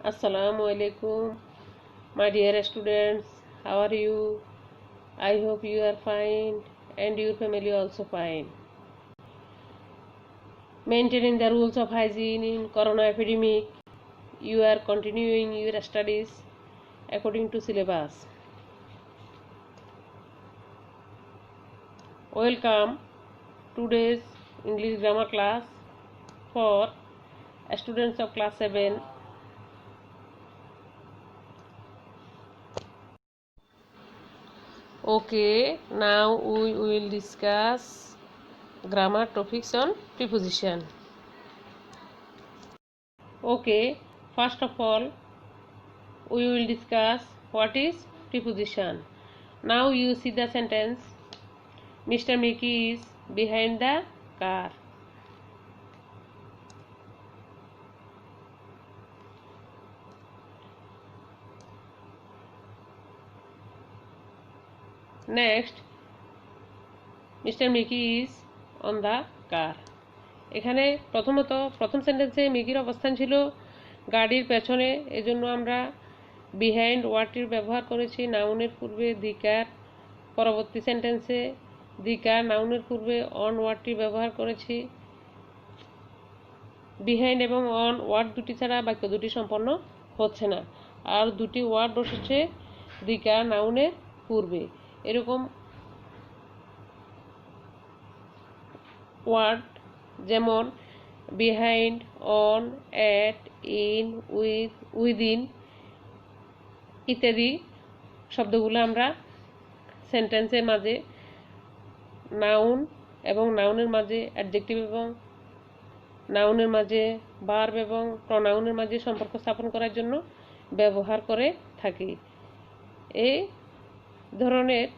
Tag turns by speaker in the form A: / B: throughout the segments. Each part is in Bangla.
A: Assalamu alaikum, my dear students. How are you? I hope you are fine and your family also fine. Maintaining the rules of hygiene in corona epidemic, you are continuing your studies according to syllabus. Welcome today's English grammar class for students of class 7. Okay, now we will discuss grammar topics on preposition. Okay, first of all, we will discuss what is preposition. Now you see the sentence, Mr. Mickey is behind the car. Next, Mr. Mickey is on the car. এখানে প্রথম সেন্টেন্সে মিকির অবস্থান ছিল গাড়ির পেছনে, এজন্য আমরা বিহাইন্ড ওয়ার্ডটির ব্যবহার করেছি নাউনের পূর্বে দি কার। পরবর্তী সেন্টেন্সে দি কার নাউনের পূর্বে অন ওয়ার্ডটির ব্যবহার করেছি। বিহাইন্ড এবং অন ওয়ার্ড দুটি ছাড়া বাক্য দুটি সম্পন্ন হচ্ছে না, আর দুটি ওয়ার্ড বসেছে দি কার নাউনের পূর্বে। এরকম ওয়ার্ড যেমন behind, on, at, in, with, within ইত্যাদি শব্দগুলো আমরা সেন্টেন্সের মাঝে নাউন এবং নাউনের মাঝে অ্যাডজেক্টিভ এবং নাউনের মাঝে ভার্ব এবং প্রনাউনের মাঝে সম্পর্ক স্থাপন করার জন্য ব্যবহার করে থাকি। এই ধরনের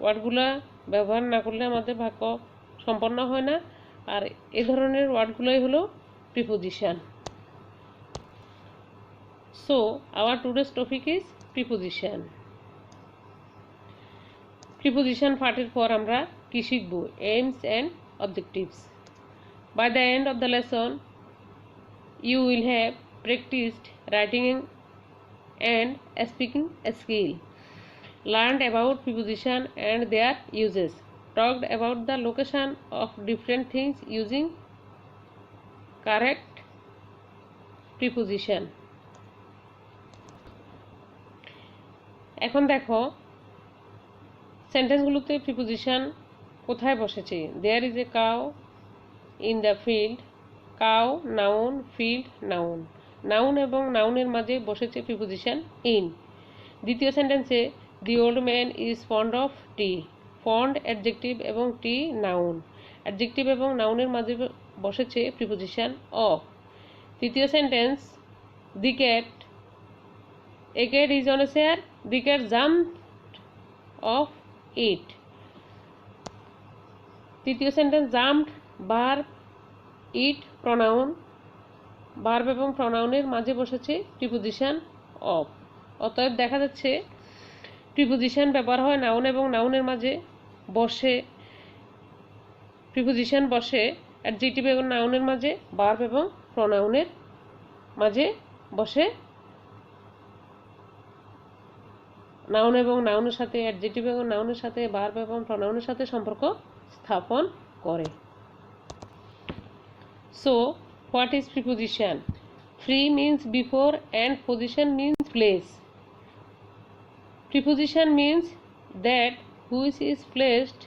A: ওয়ার্ডগুলো ব্যবহার না করলে আমাদের বাক্য সম্পন্ন হয় না, আর এই ধরনের ওয়ার্ডগুলোই হলো preposition. So our today's topic is preposition. Preposition পার্টের পর আমরা কি শিখব? Aims and objectives. By the end of the lesson you will have practiced writing and speaking skill, learned about preposition and their uses, talked about the location of different things using correct preposition. এখন দেখো সেন্টেন্সগুলোতে প্রিপোজিশন কোথায় বসেছে। There is a cow in the field. Cow noun, field noun. Noun এবং নাউনের মাঝে বসেছে প্রিপোজিশন ইন। দ্বিতীয় সেন্টেন্সে the old man is fond of tea. Fond adjective এবং টি নাউন। অ্যাডজেক্টিভ এবং নাউনের মাঝে বসেছে প্রিপোজিশন অফ। তৃতীয় sentence the cat, a cat is on a chair, the cat jumped off it. তৃতীয় sentence jumped verb, it pronoun. Verb এবং প্রনাউনের মাঝে বসেছে প্রিপোজিশন অফ। অতএব দেখা যাচ্ছে প্রিপোজিশন ব্যবহার হয় নাউন এবং নাউনের মাঝে বসে, প্রিপোজিশন বসে অ্যাডজেক্টিভ এবং নাউনের মাঝে, ভার্ব এবং প্রনাউনের মাঝে বসে নাউন এবং নাউনের সাথে, অ্যাডজেক্টিভ এবং নাউনের সাথে, ভার্ব এবং প্রনাউনের সাথে সম্পর্ক স্থাপন করে। So, what is preposition? Pre means before and position means place. Preposition means that which is placed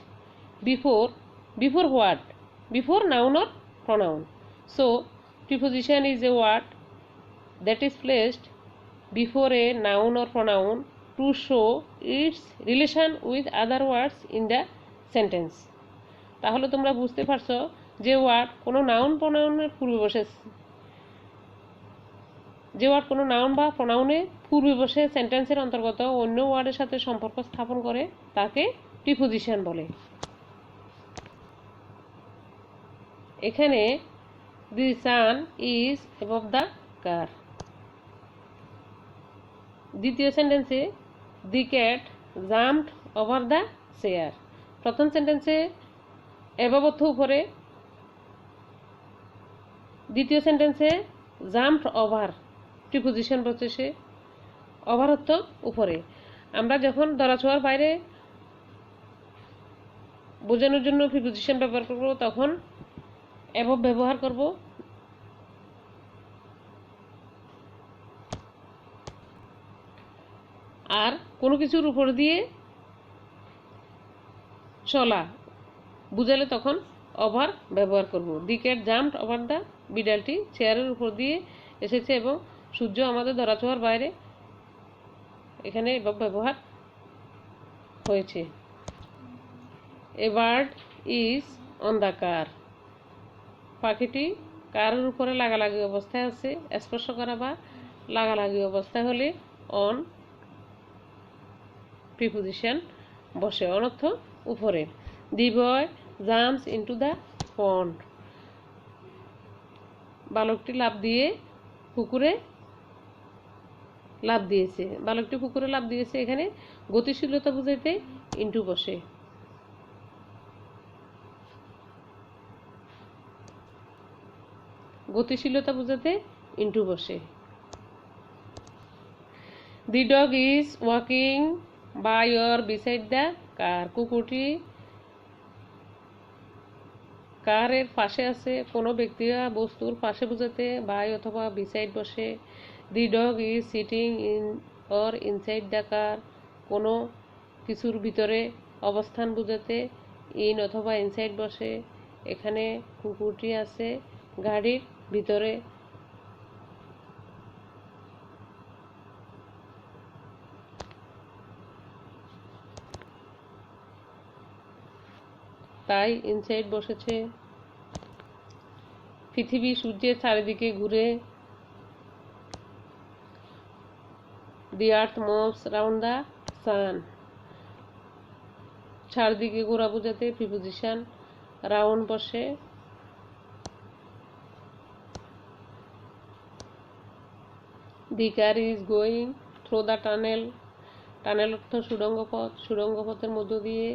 A: before what? Before noun or pronoun. So, preposition is a word that is placed before a noun or pronoun to show its relation with other words in the sentence. তাহলে তোমরা বুঝতে পারছো যে ওয়ার্ড কোনো নাউন প্রনাউনের পূর্বে বসে, যে ওয়ার্ড কোনো নাউন বা প্রনাউনে পূর্বে বসে সেন্টেন্সের অন্তর্গত অন্য ওয়ার্ডের সাথে সম্পর্ক স্থাপন করে তাকে প্রিপোজিশন বলে। এখানে দি sun is above the car. দ্বিতীয় সেন্টেন্সে দি cat jumped over the chair. প্রথম সেন্টেন্সে অ্যাবভ অর্থ উপরে, দ্বিতীয় সেন্টেন্সে জাম্পড ওভার প্রিপোজিশন বসেছে ওভার অর্থ উপরে। আমরা যখন ধরাছোঁয়ার বাইরে বোঝানোর জন্য প্রিপোজিশন ব্যবহার করব তখন অ্যাবভ ব্যবহার করব। আর কোনো কিছুর উপর দিয়ে চলা বুঝালে তখন ওভার ব্যবহার করব। The cat jumped over the বিড়ালটি চেয়ারের উপর দিয়ে এসেছে এবং সূর্য আমাদের ধরাছোঁয়ার বাইরে, এখানে এভাবে ব্যবহার হয়েছে। A bird is on the car, পাখিটি কারের উপরে লাগালাগি অবস্থায় আছে। স্পর্শ করা বা লাগালাগি অবস্থায় হলে অন প্রিপোজিশন বসে, অনর্থ উপরে। দি বয় জাম্পস ইনটু দ্য পন্ড, বালকটি লাফ দিয়ে পুকুরে লাফ দিয়েছে। বালকটি পুকুরে লাফ দিয়েছে, এখানে গতিশীলতা বুঝাইতে ইনটু বসে। গতিশীলতা বুঝাতে ইনটু বসে। The dog is walking by or beside the car, কুকুরটি কারের পাশে আছে। কোনো ব্যক্তি বা বস্তুর পাশে বুঝাতে বাই অথবা বিসাইড বসে। The dog is sitting in or inside the car, কোনো কিছুর ভিতরে অবস্থান বুঝাতে ইন অথবা ইনসাইড বসে। এখানে কুকুরটি আছে গাড়ির ভিতরে। তাই ইনসাইড বসেছে। পৃথিবী সূর্যের চারিদিকে ঘুরে। The earth moves round the sun, চারদিকে ঘোরা বোঝাতে প্রিপোজিশন রাউন্ড বসে। The car is going through the tunnel, tunnel অর্থ সুড়ঙ্গ পথ, সুড়ঙ্গ পথের মধ্য দিয়ে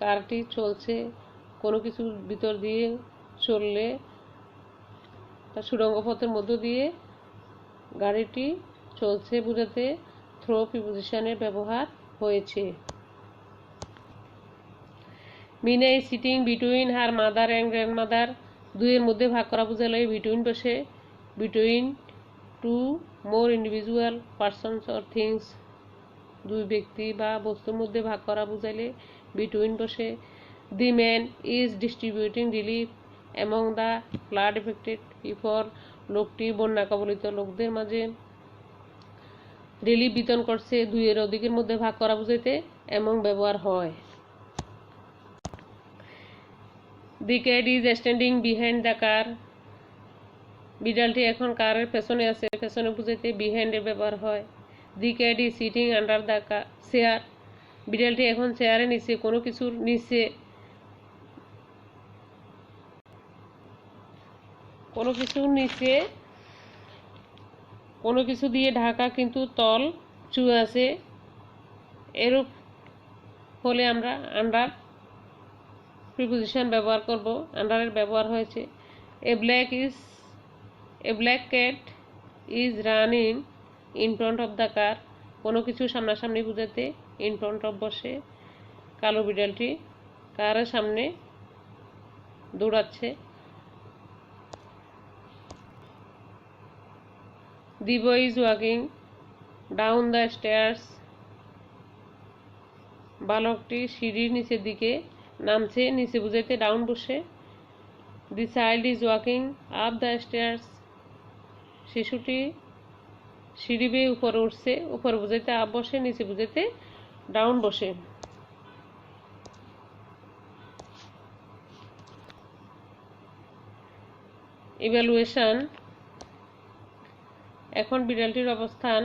A: কারটি চলছে। কোনো কিছুর ভিতর দিয়ে চললে তার সুড়ঙ্গ পথের মধ্য দিয়ে গাড়িটি চলছে বোঝাতে থ্রো প্রিপোজিশনের ব্যবহার হয়েছে। Meena is sitting between her mother and grandmother, দুইয়ের মধ্যে ভাগ করা বোঝালে বিটুইন বসে। Between two more individual persons or things, দুই ব্যক্তি বা বস্তুর মধ্যে ভাগ করা বুঝাইলে বিটুইন বসে। The man is distributing relief among the flood affected people, লোকটি বন্যা কবলিত লোকদের মাঝে রিলিফ বিতরণ করছে। দুইয়ের অধিকের মধ্যে ভাগ করা বুঝাইতে অ্যামং ব্যবহার হয়। The cat is standing behind the car, বিড়ালটি এখন কারের পেছনে আছে, পেছনে বুঝাইতে বিহাইন্ডের ব্যবহার হয়। The cat is sitting under the chair, বিড়ালটি এখন চেয়ারের নিচে, কোনো কিছুর নিচে, কোনো কিছুর নিচে, কোনো কিছু দিয়ে ঢাকা কিন্তু তল চুয়ে আছে, এরূপ হলে আমরা আন্ডার প্রিপোজিশন ব্যবহার করব। আন্ডারের ব্যবহার হয়েছে। A black cat is running in front of the car, কোনো কিছু সামনাসামনি বুঝাতে ইন ফ্রন্ট অফ বসে। কালো বিড়ালটি কারের সামনে দৌড়াচ্ছে। The boy is walking down the stairs, বালকটি সিঁড়ির নিচের দিকে নামছে, নিচে বুঝাইতে ডাউন বসে। The child is walking up the stairs, শিশুটি সিঁড়ি বেয়ে উপরে উঠছে, উপরে বুঝাইতে আপ বসে, নিচে বুঝাইতে ডাউন বসে। ইভ্যালুয়েশন, এখন বিড়ালটির অবস্থান।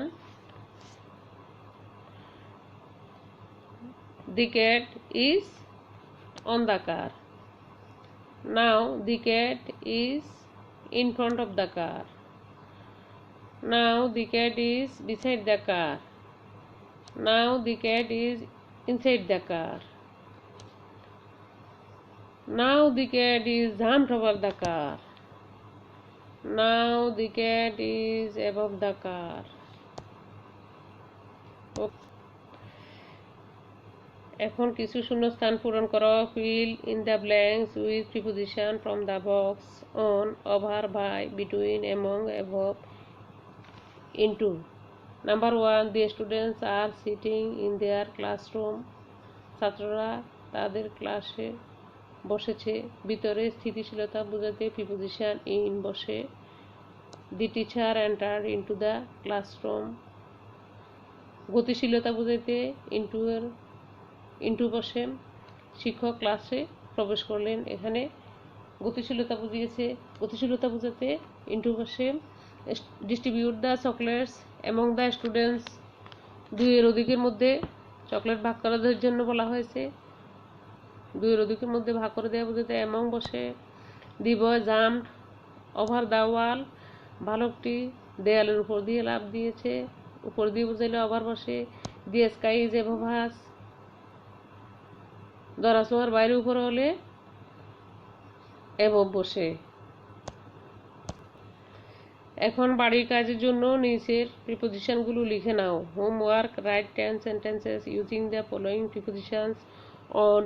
A: The cat is on the car. Now the cat is in front of the car. Now the cat is beside the car. Now the cat is inside the car. Now the cat is jumped over the car. Now the cat is above the car. এখন কিছু শূন্যস্থান পূরণ করো। Fill in the blanks with preposition from the box on, over, by, between, among, above, into. Number 1, the students are sitting in their classroom. ছাত্ররা তাদের ক্লাসে বসেছে। ভিতরে স্থিতিশীলতা বোঝাতে প্রিপোজিশন in বসে। The teacher entered into the classroom. গতিশীলতা বোঝাতে into বসে। শিক্ষক ক্লাসে প্রবেশ করলেন। এখানে গতিশীলতা বোঝাতে into বসে। Distribute the chocolates among the students. 2 এর অধিকের মধ্যে চকলেট ভাগ করার জন্য বলা হয়েছে। 2 এর অধিকের মধ্যে ভাগ করে দেওয়া বোঝাতে among বসে। The boy jumped over the wall. বালকটি দেয়ালের উপর দিয়ে লাফ দিয়েছে। উপর দিয়ে বোঝাইলে over বসে। The sky is above us. ধরাছোঁয়ার বাইরে উপরে হলে above বসে। এখন বাড়ির কাজের জন্য নিচের প্রিপোজিশনগুলো লিখে নাও। Homework, write 10 sentences using the following prepositions: on,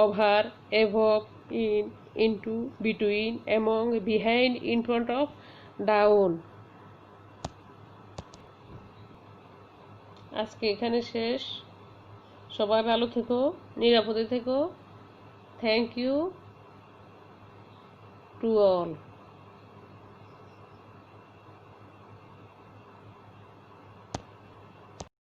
A: over, above, in, into, between, among, behind, in front of, down. আজকে এখানে শেষ। সবাই ভালো থেকো, নিরাপদে থেকো। Thank you to all.